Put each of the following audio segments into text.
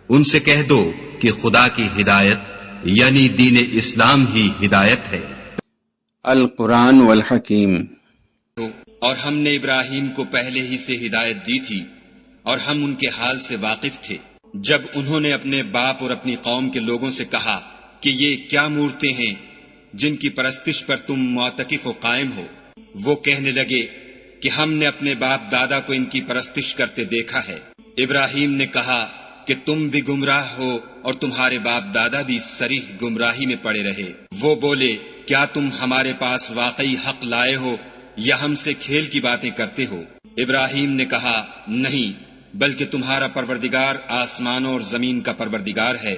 ان سے کہہ دو کہ خدا کی ہدایت یعنی دین اسلام ہی ہدایت ہے۔ القرآن والحکیم۔ اور ہم نے ابراہیم کو پہلے ہی سے ہدایت دی تھی اور ہم ان کے حال سے واقف تھے۔ جب انہوں نے اپنے باپ اور اپنی قوم کے لوگوں سے کہا کہ یہ کیا مورتیں ہیں جن کی پرستش پر تم معتکف و قائم ہو، وہ کہنے لگے کہ ہم نے اپنے باپ دادا کو ان کی پرستش کرتے دیکھا ہے۔ ابراہیم نے کہا کہ تم بھی گمراہ ہو اور تمہارے باپ دادا بھی صریح گمراہی میں پڑے رہے۔ وہ بولے کیا تم ہمارے پاس واقعی حق لائے ہو یا ہم سے کھیل کی باتیں کرتے ہو؟ ابراہیم نے کہا نہیں، بلکہ تمہارا پروردگار آسمانوں اور زمین کا پروردگار ہے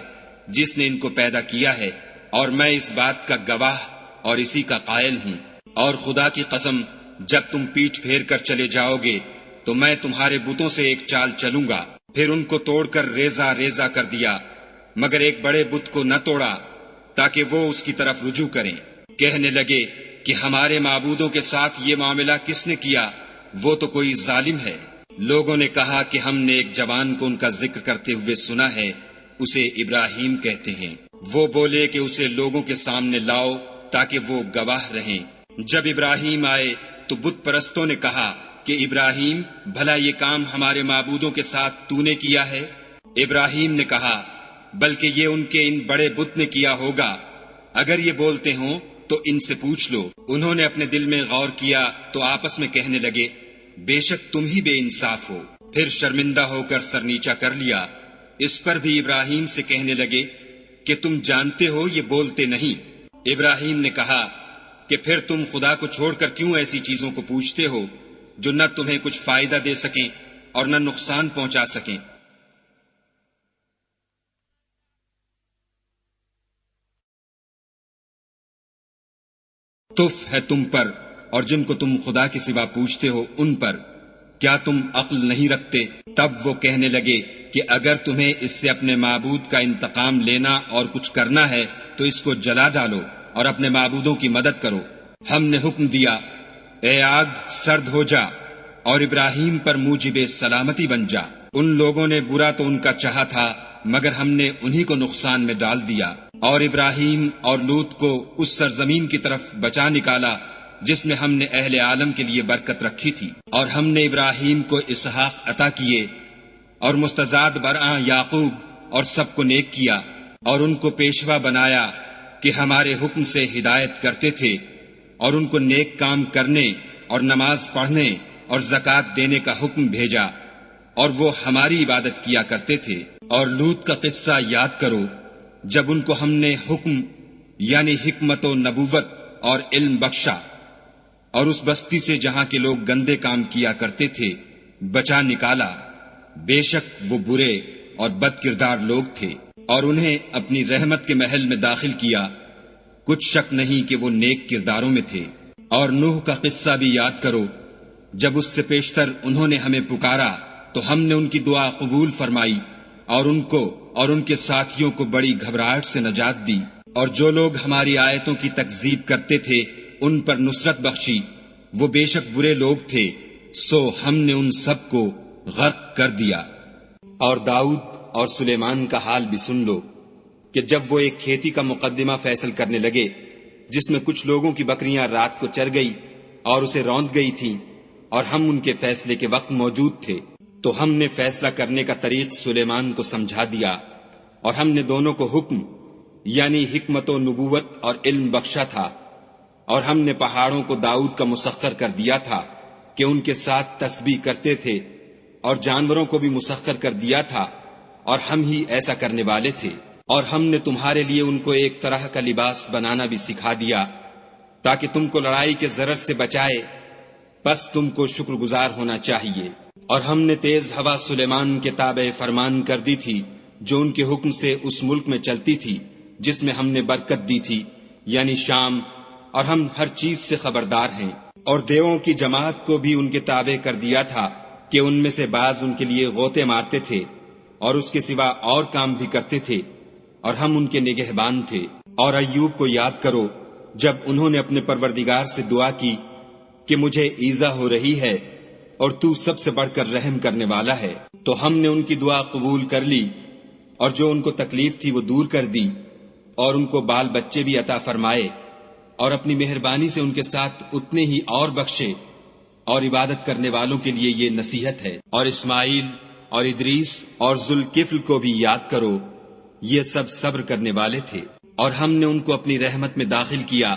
جس نے ان کو پیدا کیا ہے، اور میں اس بات کا گواہ اور اسی کا قائل ہوں۔ اور خدا کی قسم جب تم پیٹھ پھیر کر چلے جاؤ گے تو میں تمہارے بتوں سے ایک چال چلوں گا۔ پھر ان کو توڑ کر ریزہ ریزہ کر دیا، مگر ایک بڑے بت کو نہ توڑا تاکہ وہ اس کی طرف رجوع کریں۔ کہنے لگے کہ ہمارے معبودوں کے ساتھ یہ معاملہ کس نے کیا؟ وہ تو کوئی ظالم ہے۔ لوگوں نے کہا کہ ہم نے ایک جوان کو ان کا ذکر کرتے ہوئے سنا ہے، اسے ابراہیم کہتے ہیں۔ وہ بولے کہ اسے لوگوں کے سامنے لاؤ تاکہ وہ گواہ رہیں۔ جب ابراہیم آئے تو بت پرستوں نے کہا کہ ابراہیم بھلا یہ کام ہمارے معبودوں کے ساتھ تو نے کیا ہے؟ ابراہیم نے کہا بلکہ یہ ان کے ان بڑے بت نے کیا ہوگا، اگر یہ بولتے ہوں تو ان سے پوچھ لو۔ انہوں نے اپنے دل میں غور کیا تو آپس میں کہنے لگے بے شک تم ہی بے انصاف ہو۔ پھر شرمندہ ہو کر سر نیچا کر لیا۔ اس پر بھی ابراہیم سے کہنے لگے کہ تم جانتے ہو یہ بولتے نہیں۔ ابراہیم نے کہا کہ پھر تم خدا کو چھوڑ کر کیوں ایسی چیزوں کو پوچھتے ہو جو نہ تمہیں کچھ فائدہ دے سکیں اور نہ نقصان پہنچا سکیں؟ تف ہے تم پر اور جن کو تم خدا کے سوا پوچھتے ہو ان پر، کیا تم عقل نہیں رکھتے؟ تب وہ کہنے لگے کہ اگر تمہیں اس سے اپنے معبود کا انتقام لینا اور کچھ کرنا ہے تو اس کو جلا ڈالو اور اپنے معبودوں کی مدد کرو۔ ہم نے حکم دیا اے آگ سرد ہو جا اور ابراہیم پر موجب سلامتی بن جا۔ ان لوگوں نے برا تو ان کا چاہا تھا مگر ہم نے انہی کو نقصان میں ڈال دیا۔ اور ابراہیم اور لوط کو اس سرزمین کی طرف بچا نکالا جس میں ہم نے اہل عالم کے لیے برکت رکھی تھی۔ اور ہم نے ابراہیم کو اسحاق عطا کیے اور مستزاد برآں یعقوب اور سب کو نیک کیا، اور ان کو پیشوا بنایا کہ ہمارے حکم سے ہدایت کرتے تھے، اور ان کو نیک کام کرنے اور نماز پڑھنے اور زکوٰۃ دینے کا حکم بھیجا، اور وہ ہماری عبادت کیا کرتے تھے۔ اور لوط کا قصہ یاد کرو جب ان کو ہم نے حکم یعنی حکمت و نبوت اور علم بخشا، اور اس بستی سے جہاں کے لوگ گندے کام کیا کرتے تھے بچا نکالا۔ بے شک وہ برے اور بد کردار لوگ تھے، اور انہیں اپنی رحمت کے محل میں داخل کیا، کچھ شک نہیں کہ وہ نیک کرداروں میں تھے۔ اور نوح کا قصہ بھی یاد کرو جب اس سے پیشتر انہوں نے ہمیں پکارا تو ہم نے ان کی دعا قبول فرمائی اور ان کو اور ان کے ساتھیوں کو بڑی گھبراہٹ سے نجات دی۔ اور جو لوگ ہماری آیتوں کی تکذیب کرتے تھے ان پر نصرت بخشی، وہ بے شک برے لوگ تھے، سو ہم نے ان سب کو غرق کر دیا۔ اور داؤد اور سلیمان کا حال بھی سن لو کہ جب وہ ایک کھیتی کا مقدمہ فیصل کرنے لگے جس میں کچھ لوگوں کی بکریاں رات کو چر گئی اور اسے روند گئی تھیں، اور ہم ان کے فیصلے کے وقت موجود تھے، تو ہم نے فیصلہ کرنے کا طریق سلیمان کو سمجھا دیا، اور ہم نے دونوں کو حکم یعنی حکمت و نبوت اور علم بخشا تھا۔ اور ہم نے پہاڑوں کو داؤد کا مسخر کر دیا تھا کہ ان کے ساتھ تسبیح کرتے تھے، اور جانوروں کو بھی مسخر کر دیا تھا، اور ہم ہی ایسا کرنے والے تھے۔ اور ہم نے تمہارے لیے ان کو ایک طرح کا لباس بنانا بھی سکھا دیا تاکہ تم کو لڑائی کے ضرر سے بچائے، بس تم کو شکر گزار ہونا چاہیے۔ اور ہم نے تیز ہوا سلیمان کے تابع فرمان کر دی تھی جو ان کے حکم سے اس ملک میں چلتی تھی جس میں ہم نے برکت دی تھی یعنی شام، اور ہم ہر چیز سے خبردار ہیں۔ اور دیووں کی جماعت کو بھی ان کے تابع کر دیا تھا کہ ان میں سے بعض ان کے لیے غوطے مارتے تھے اور اس کے سوا اور کام بھی کرتے تھے، اور ہم ان کے نگہبان تھے۔ اور ایوب کو یاد کرو جب انہوں نے اپنے پروردگار سے دعا کی کہ مجھے ایذا ہو رہی ہے اور تو سب سے بڑھ کر رحم کرنے والا ہے، تو ہم نے ان کی دعا قبول کر لی اور جو ان کو تکلیف تھی وہ دور کر دی، اور ان کو بال بچے بھی عطا فرمائے، اور اپنی مہربانی سے ان کے ساتھ اتنے ہی اور بخشے، اور عبادت کرنے والوں کے لیے یہ نصیحت ہے۔ اور اسماعیل اور ادریس اور ذوالکفل کو بھی یاد کرو، یہ سب صبر کرنے والے تھے، اور ہم نے ان کو اپنی رحمت میں داخل کیا،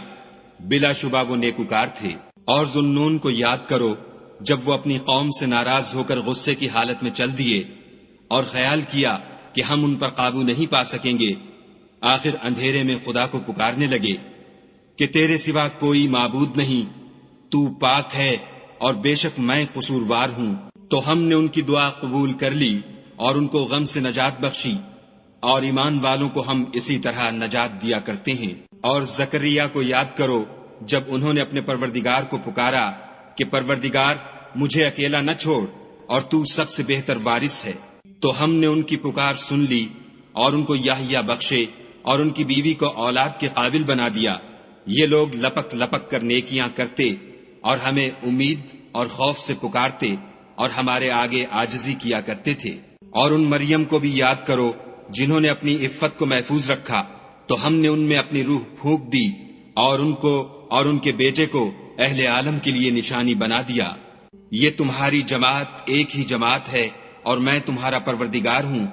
بلا شبہ وہ نیکوکار تھے۔ اور ذوالنون کو یاد کرو جب وہ اپنی قوم سے ناراض ہو کر غصے کی حالت میں چل دیے، اور خیال کیا کہ ہم ان پر قابو نہیں پا سکیں گے، آخر اندھیرے میں خدا کو پکارنے لگے کہ تیرے سوا کوئی معبود نہیں، تو پاک ہے اور بے شک میں قصوروار ہوں۔ تو ہم نے ان کی دعا قبول کر لی اور ان کو غم سے نجات بخشی، اور ایمان والوں کو ہم اسی طرح نجات دیا کرتے ہیں۔ اور زکریا کو یاد کرو جب انہوں نے اپنے پروردگار کو پکارا کہ پروردگار مجھے اکیلا نہ چھوڑ، اور تو سب سے بہتر وارث ہے، تو ہم نے ان کی پکار سن لی اور ان کو یحییٰ بخشے اور ان کی بیوی کو اولاد کے قابل بنا دیا۔ یہ لوگ لپک لپک کر نیکیاں کرتے اور ہمیں امید اور خوف سے پکارتے اور ہمارے آگے عاجزی کیا کرتے تھے۔ اور ان مریم کو بھی یاد کرو جنہوں نے اپنی عفت کو محفوظ رکھا، تو ہم نے ان میں اپنی روح پھونک دی اور ان کو اور ان کے بیٹے کو اہل عالم کے لیے نشانی بنا دیا۔ یہ تمہاری جماعت ایک ہی جماعت ہے اور میں تمہارا پروردگار ہوں،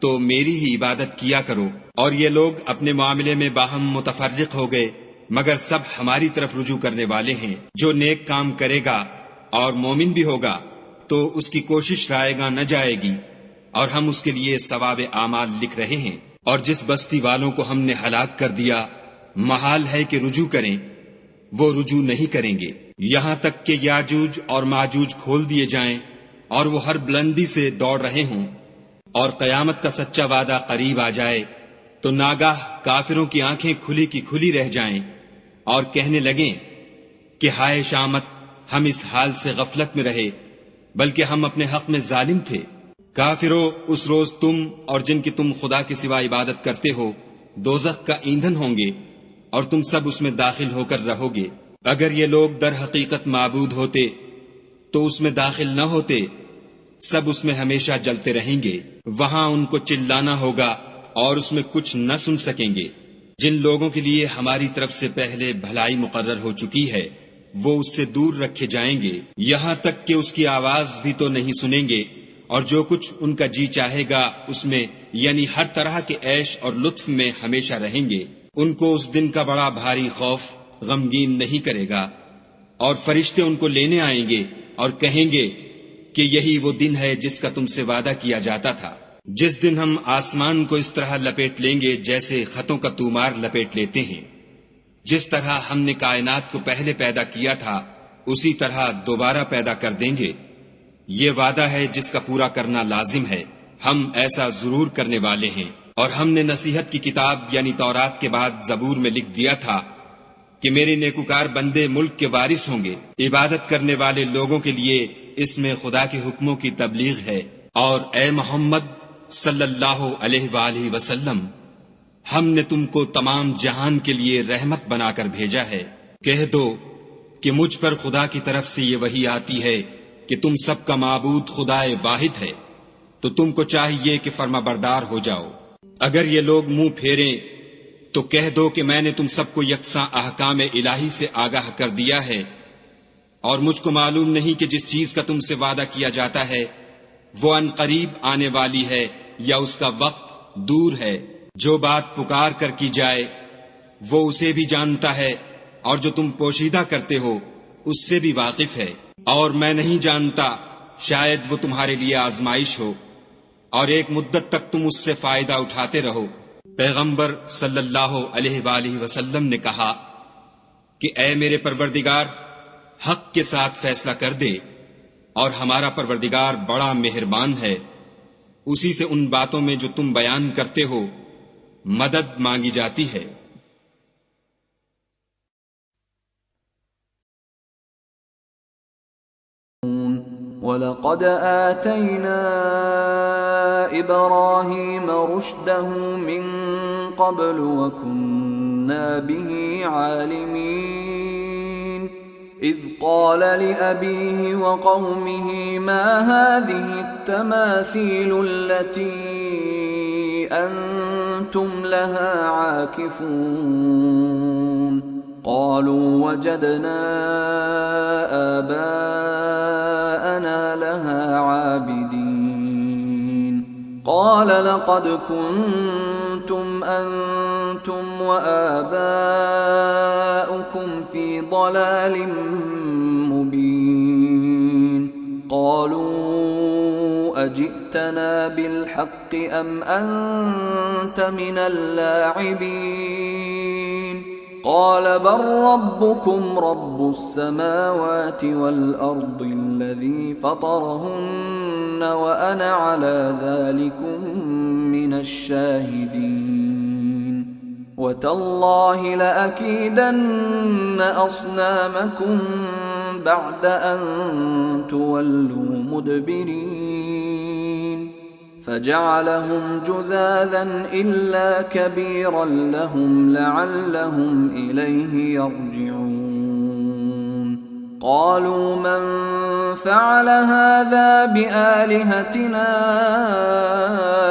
تو میری ہی عبادت کیا کرو۔ اور یہ لوگ اپنے معاملے میں باہم متفرق ہو گئے، مگر سب ہماری طرف رجوع کرنے والے ہیں۔ جو نیک کام کرے گا اور مومن بھی ہوگا تو اس کی کوشش رائے گاں نہ جائے گی، اور ہم اس کے لیے ثواب اعمال لکھ رہے ہیں۔ اور جس بستی والوں کو ہم نے ہلاک کر دیا محال ہے کہ رجوع کریں، وہ رجوع نہیں کریں گے، یہاں تک کہ یاجوج اور ماجوج کھول دیے جائیں اور وہ ہر بلندی سے دوڑ رہے ہوں، اور قیامت کا سچا وعدہ قریب آ جائے تو ناگاہ کافروں کی آنکھیں کھلی کی کھلی رہ جائیں اور کہنے لگیں کہ ہائے شامت، ہم اس حال سے غفلت میں رہے، بلکہ ہم اپنے حق میں ظالم تھے۔ کافروں، اس روز تم اور جن کی تم خدا کے سوا عبادت کرتے ہو دوزخ کا ایندھن ہوں گے، اور تم سب اس میں داخل ہو کر رہو گے۔ اگر یہ لوگ در حقیقت معبود ہوتے تو اس میں داخل نہ ہوتے، سب اس میں ہمیشہ جلتے رہیں گے، وہاں ان کو چلانا ہوگا اور اس میں کچھ نہ سن سکیں گے۔ جن لوگوں کے لیے ہماری طرف سے پہلے بھلائی مقرر ہو چکی ہے وہ اس سے دور رکھے جائیں گے، یہاں تک کہ اس کی آواز بھی تو نہیں سنیں گے، اور جو کچھ ان کا جی چاہے گا اس میں، یعنی ہر طرح کے عیش اور لطف میں ہمیشہ رہیں گے۔ ان کو اس دن کا بڑا بھاری خوف غمگین نہیں کرے گا، اور فرشتے ان کو لینے آئیں گے اور کہیں گے کہ یہی وہ دن ہے جس کا تم سے وعدہ کیا جاتا تھا، جس دن ہم آسمان کو اس طرح لپیٹ لیں گے جیسے خطوں کا تومار لپیٹ لیتے ہیں۔ جس طرح ہم نے کائنات کو پہلے پیدا کیا تھا اسی طرح دوبارہ پیدا کر دیں گے۔ یہ وعدہ ہے جس کا پورا کرنا لازم ہے، ہم ایسا ضرور کرنے والے ہیں۔ اور ہم نے نصیحت کی کتاب یعنی تورات کے بعد زبور میں لکھ دیا تھا کہ میرے نیکوکار بندے ملک کے وارث ہوں گے۔ عبادت کرنے والے لوگوں کے لیے اس میں خدا کے حکموں کی تبلیغ ہے۔ اور اے محمد صلی اللہ علیہ وآلہ وسلم، ہم نے تم کو تمام جہان کے لیے رحمت بنا کر بھیجا ہے۔ کہہ دو کہ مجھ پر خدا کی طرف سے یہ وحی آتی ہے کہ تم سب کا معبود خدا واحد ہے، تو تم کو چاہیے کہ فرما بردار ہو جاؤ۔ اگر یہ لوگ منہ پھیریں تو کہہ دو کہ میں نے تم سب کو یکساں احکام الہی سے آگاہ کر دیا ہے، اور مجھ کو معلوم نہیں کہ جس چیز کا تم سے وعدہ کیا جاتا ہے وہ ان قریب آنے والی ہے یا اس کا وقت دور ہے۔ جو بات پکار کر کی جائے وہ اسے بھی جانتا ہے، اور جو تم پوشیدہ کرتے ہو اس سے بھی واقف ہے۔ اور میں نہیں جانتا، شاید وہ تمہارے لیے آزمائش ہو، اور ایک مدت تک تم اس سے فائدہ اٹھاتے رہو۔ پیغمبر صلی اللہ علیہ وآلہ وسلم نے کہا کہ اے میرے پروردگار، حق کے ساتھ فیصلہ کر دے، اور ہمارا پروردگار بڑا مہربان ہے، اسی سے ان باتوں میں جو تم بیان کرتے ہو مدد مانگی جاتی ہے۔ وَلَقَدْ آتَيْنَا إِبْرَاهِيمَ رُشْدَهُ مِنْ قَبْلُ وَكُنَّا بِهِ عَالِمِينَ إِذْ قَالَ لِأَبِيهِ وَقَوْمِهِ مَا هَذِهِ التَّمَاثِيلُ الَّتِي أنتم لها عاكفون قالوا وجدنا آباءنا لها عابدين قال لقد كنتم أنتم وآباؤكم في ضلال مبين قالوا أجئتنا بالحق أم أنت من اللاعبين قال بل ربكم رب السماوات والأرض الذي فطرهن وأنا على ذلكم من الشاهدين وتالله لأكيدن أصنامكم بعد أن تولوا مدبرين فجعلهم جذاذا إلا كبيرا لهم لعلهم إليه يرجعون قالوا من فعل هذا بآلهتنا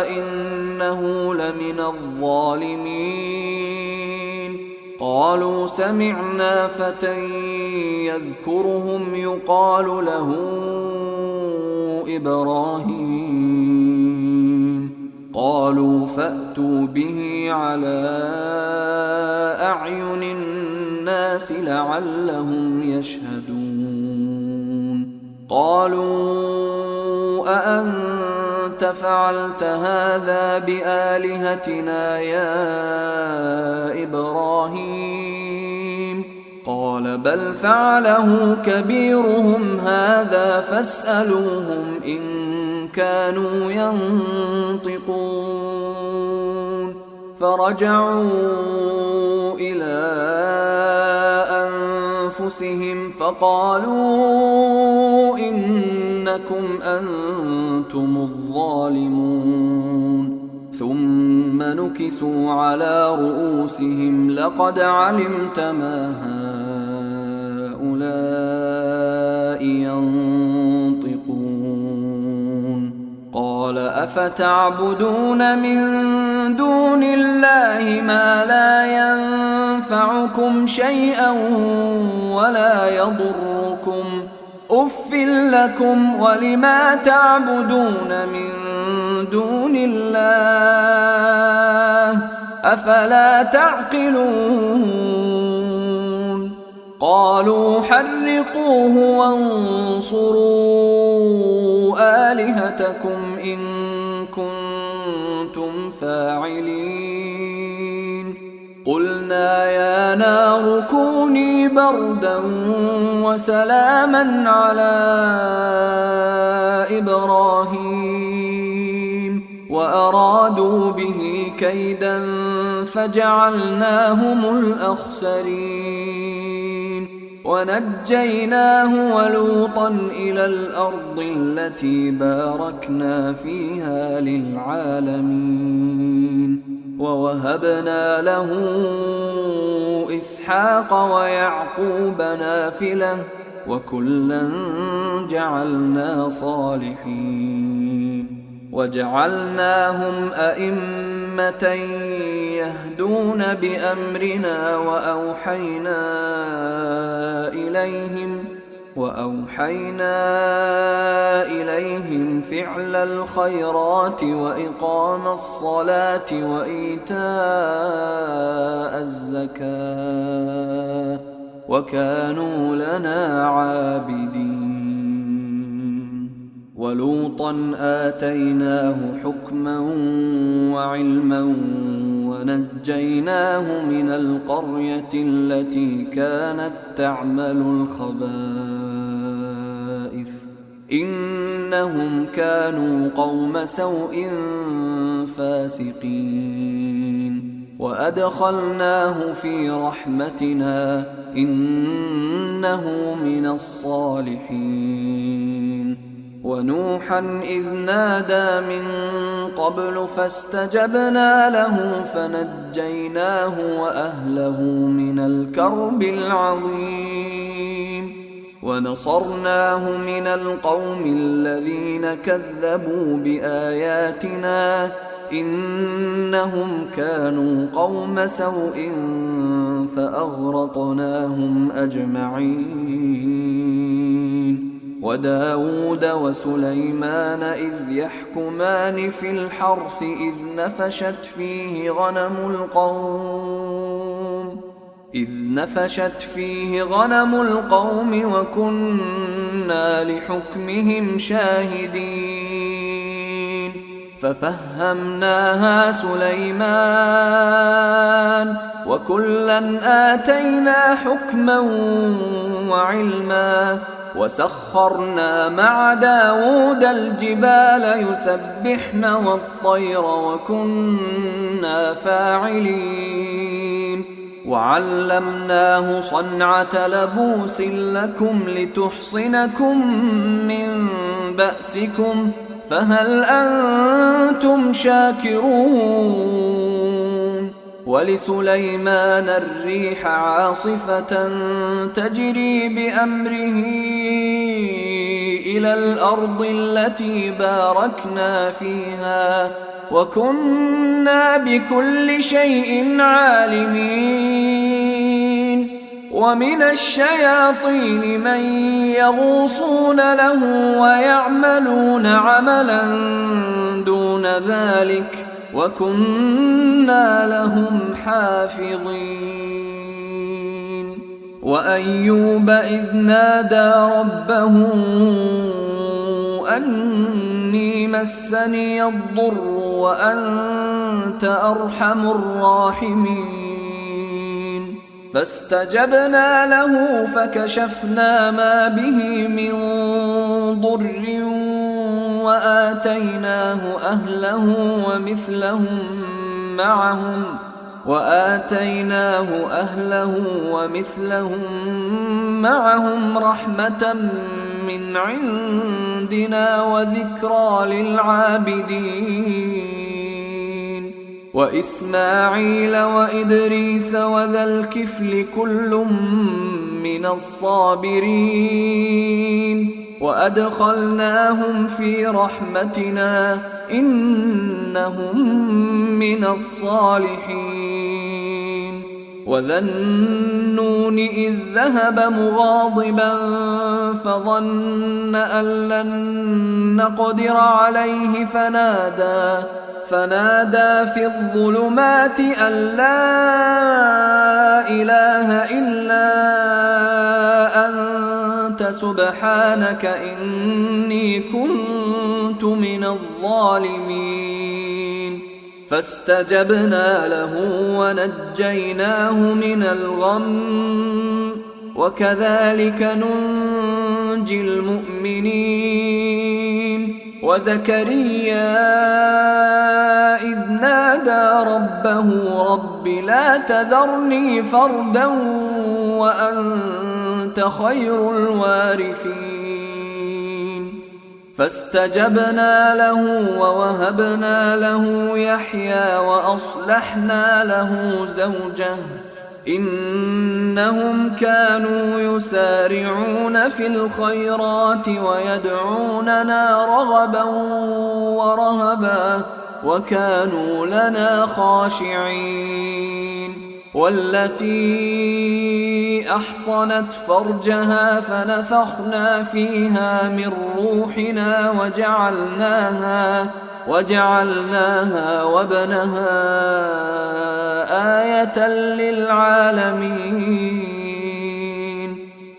إنه لمن الظالمين قالوا سمعنا فتى يذكرهم يقال له إبراهيم قالوا فأتوا به على أعين الناس لعلهم يشهدون قالوا أأنت فعلت هذا بآلهتنا يا إبراهيم قال بل فعله كبيرهم هذا فاسألوهم إن كانوا ينطقون فرجعوا إلى أنفسهم فقالوا إنكم أنتم الظالمون ثم نكسوا على رؤوسهم لقد علمت ما هؤلاء ينطقون قال أفتعبدون من دون الله ما لا ينفعكم شيئا ولا يضركم أف لكم ولما تعبدون من دون الله أفلا تعقلون قالوا حرقوه وانصروا آلهتكم إن كنتم فاعلين قلنا يا نار كوني بردا وسلاما على إبراهيم وأرادوا به كيدا فجعلناهم الأخسرين ونجيناه ولوطا إلى الأرض التي باركنا فيها للعالمين ووهبنا له إسحاق ويعقوب نافلة وكلا جعلنا صالحين وجعلناهم أئمة يهدون بأمرنا وأوحينا إليهم فعل الخيرات وإقام الصلاة وإيتاء الزكاة وكانوا لنا عابدين ولوطا آتيناه حكما وعلما ونجيناه من القرية التي كانت تعمل الخبائث إنهم كانوا قوم سوء فاسقين وأدخلناه في رحمتنا إنه من الصالحين ونوحا إذ نادى من قبل فاستجبنا له فنجيناه وأهله من الكرب العظيم ونصرناه من القوم الذين كذبوا بآياتنا إنهم كانوا قوم سوء فأغرقناهم أجمعين. وداود وسليمان إذ يحكمان في الحرث إذ نفشت فيه غنم القوم وكنا لحكمهم شاهدين. ففهمناها سليمان وكلا آتينا حكما وعلما وسخرنا مع داود الجبال يسبحن والطير وكنا فاعلين. وعلمناه صنعة لبوس لكم لتحصنكم من بأسكم فهل أنتم شاكرون. ولسليمان الريح عاصفة تجري بأمره إلى الأرض التي باركنا فيها وكنا بكل شيء عالمين. ومن الشياطين من يغوصون له ويعملون عملا دون ذلك وكنا لهم حافظين. وأيوب إذ نادى ربه أني مسني الضر وأنت أرحم الراحمين. فاستجبنا له فكشفنا ما به من ضر وآتيناه أهله ومثلهم معهم رحمة من عندنا وذكرى للعابدين. وإسماعيل وإدريس وذا الكفل كل من الصابرين وأدخلناهم في رحمتنا إنهم من الصالحين. وذا النون إذ ذهب مغاضبا فظن أن لن نقدر عليه فنادى في الظلمات أن لا إله إلا أنت سبحانك إني كنت من الظالمين. فاستجبنا له ونجيناه من الغم وكذلك ننجي المؤمنين. وزكريا إذ نادى ربه رب لا تذرني فردا وأنت خير الوارثين. فاستجبنا له ووهبنا له يحيى وأصلحنا له زوجه إنهم كانوا يسارعون في الخيرات ويدعوننا رغبا ورهبا وكانوا لنا خاشعين. والتي أحصنت فرجها فنفخنا فيها من روحنا وجعلناها وابنها آية للعالمين.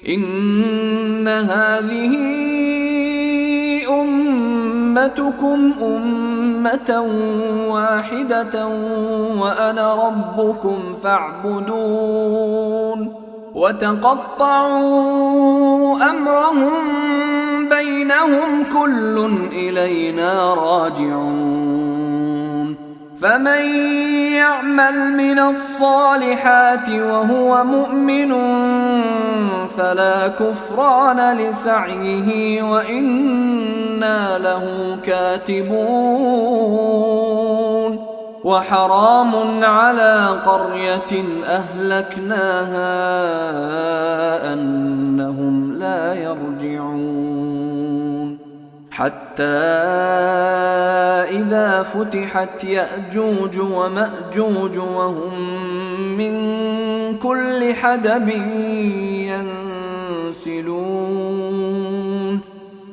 إن هذه أمتكم أمة واحدة وأنا ربكم فاعبدون. وتقطعوا أمرهم بينهم كل إلينا راجعون. فمن يعمل من الصالحات وهو مؤمن فلا كفران لسعيه وإنا له كاتبون. وحرام على قرية أهلكناها أنهم لا يرجعون. حتى إذا فتحت يأجوج ومأجوج وهم من كل حدب ينسلون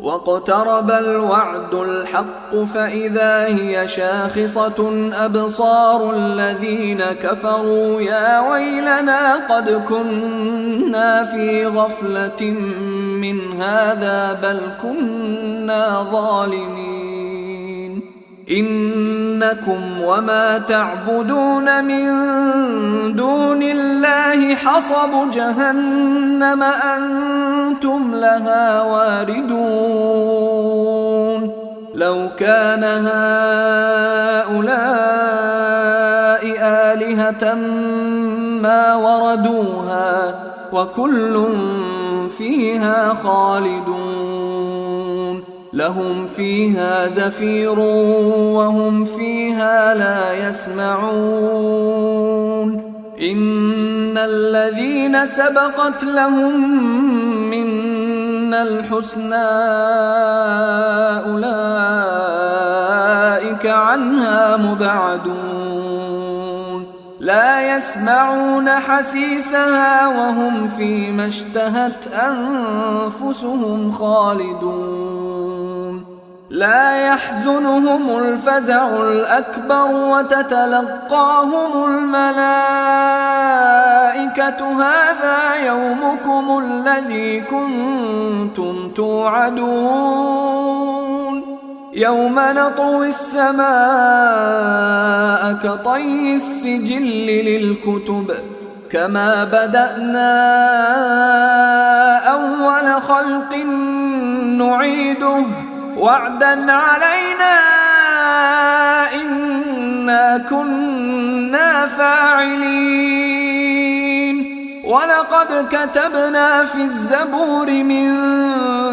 واقترب الوعد الحق فإذا هي شاخصة أبصار الذين كفروا يا ويلنا قد كنا في غفلة من هذا بل كنا ظالمين إنكم وما تعبدون من دون الله حصب جهنم أنتم لها واردون لو كان هؤلاء آلهة ما وردوها وكل فيها خالدون لهم فيها زفير وهم فيها لا يسمعون إن الذين سبقت لهم منا الحسنى أولئك عنها مبعدون لا يسمعون حسيسها وهم فيما اشتهت أنفسهم خالدون لا يحزنهم الفزع الأكبر وتتلقاهم الملائكة هذا يومكم الذي كنتم توعدون يوم نطوي السماء كطي السجل للكتب كما بدأنا أول خلق نعيده وعدا علينا إنا كنا فاعلين ولقد كتبنا في الزبور من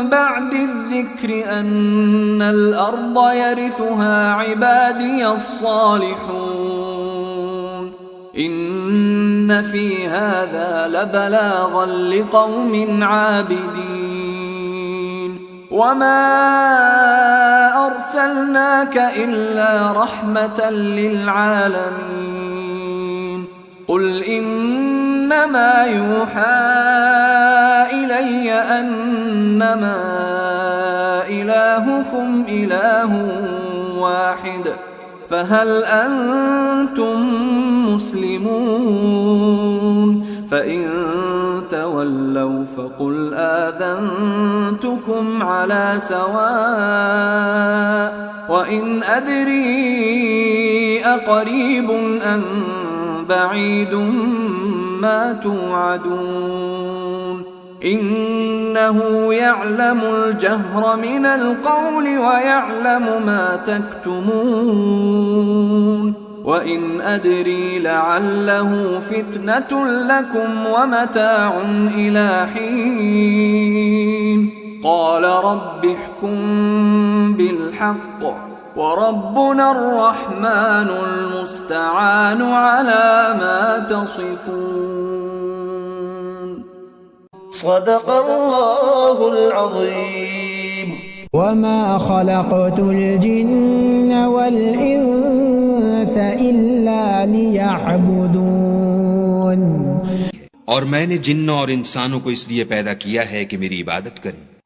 بعد الذكر أن الأرض يرثها عبادي الصالحون إن في هذا لبلاغا لقوم عابدين وما أرسلناك إلا رحمة للعالمين قل إنما يوحى إلي أنما إلهكم إله واحد فهل أنتم مسلمون فإن تولوا فقل آذنتكم على سواء وإن أدري أقريب أم بعيد ما توعدون إنه يعلم الجهر من القول ويعلم ما تكتمون وإن أدري لعله فتنة لكم ومتاع إلى حين قال رب احكم بالحق وربنا الرحمن المستعان على ما تصفون صدق الله العظيم وما خلقت الجن والإنس إلا ليعبدون और मैंने जिन्न और इंसानों को इसलिए पैदा किया है कि मेरी इबादत करें।